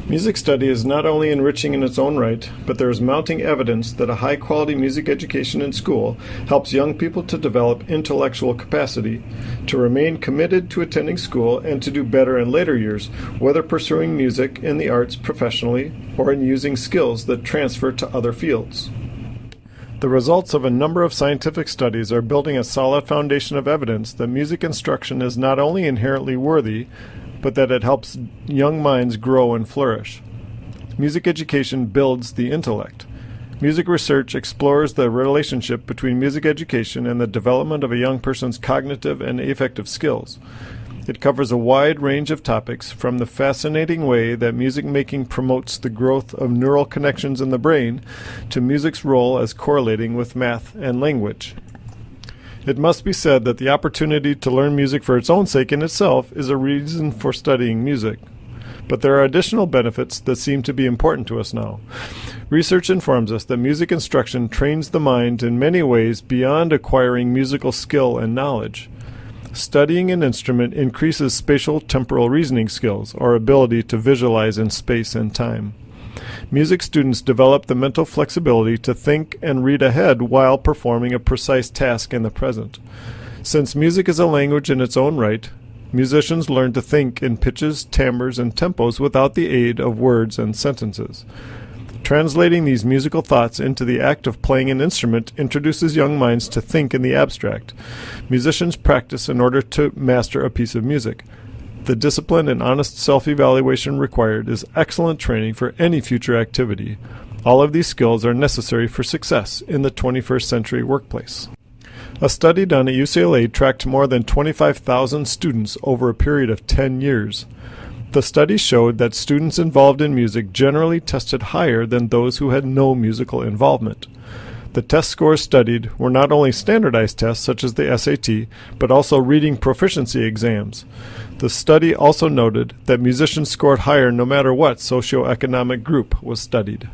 Music study is not only enriching in its own right, but there is mounting evidence that a high-quality music education in school helps young people to develop intellectual capacity, to remain committed to attending school, and to do better in later years, whether pursuing music and the arts professionally or in using skills that transfer to other fields. The results of a number of scientific studies are building a solid foundation of evidence that music instruction is not only inherently worthy, but that it helps young minds grow and flourish. Music education builds the intellect. Music research explores the relationship between music education and the development of a young person's cognitive and affective skills. It covers a wide range of topics, from the fascinating way that music making promotes the growth of neural connections in the brain to music's role as correlating with math and language. It must be said that the opportunity to learn music for its own sake in itself is a reason for studying music. But there are additional benefits that seem to be important to us now. Research informs us that music instruction trains the mind in many ways beyond acquiring musical skill and knowledge. Studying an instrument increases spatial temporal reasoning skills, or ability to visualize in space and time. Music students develop the mental flexibility to think and read ahead while performing a precise task in the present. Since music is a language in its own right, musicians learn to think in pitches, timbres, and tempos without the aid of words and sentences. Translating these musical thoughts into the act of playing an instrument introduces young minds to think in the abstract. Musicians practice in order to master a piece of music. The discipline and honest self-evaluation required is excellent training for any future activity. All of these skills are necessary for success in the 21st century workplace. A study done at UCLA tracked more than 25,000 students over a period of 10 years. The study showed that students involved in music generally tested higher than those who had no musical involvement. The test scores studied were not only standardized tests such as the SAT, but also reading proficiency exams. The study also noted that musicians scored higher no matter what socioeconomic group was studied.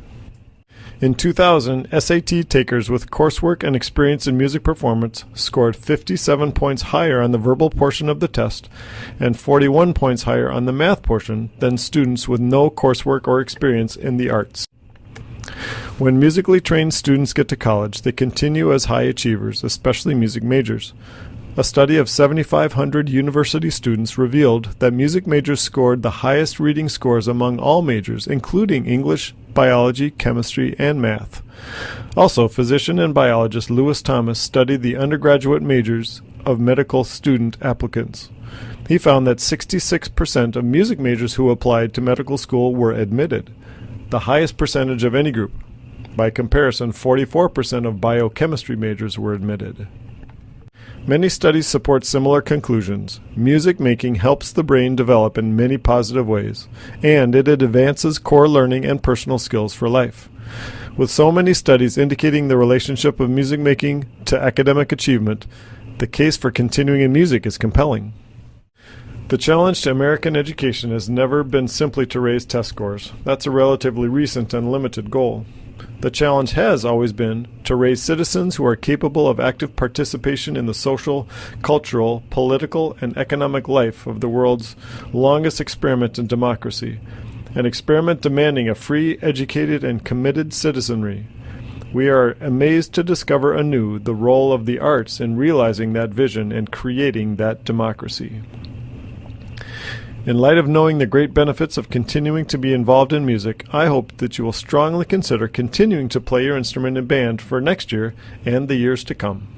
In 2000, SAT takers with coursework and experience in music performance scored 57 points higher on the verbal portion of the test and 41 points higher on the math portion than students with no coursework or experience in the arts. When musically trained students get to college, they continue as high achievers, especially music majors. A study of 7,500 university students revealed that music majors scored the highest reading scores among all majors, including English, biology, chemistry, and math. Also, physician and biologist Lewis Thomas studied the undergraduate majors of medical student applicants. He found that 66% of music majors who applied to medical school were admitted, the highest percentage of any group. By comparison, 44% of biochemistry majors were admitted. Many studies support similar conclusions. Music making helps the brain develop in many positive ways, and it advances core learning and personal skills for life. With so many studies indicating the relationship of music making to academic achievement, the case for continuing in music is compelling. The challenge to American education has never been simply to raise test scores. That's a relatively recent and limited goal. The challenge has always been to raise citizens who are capable of active participation in the social, cultural, political, and economic life of the world's longest experiment in democracy, an experiment demanding a free, educated, and committed citizenry. We are amazed to discover anew the role of the arts in realizing that vision and creating that democracy. In light of knowing the great benefits of continuing to be involved in music, I hope that you will strongly consider continuing to play your instrument in band for next year and the years to come.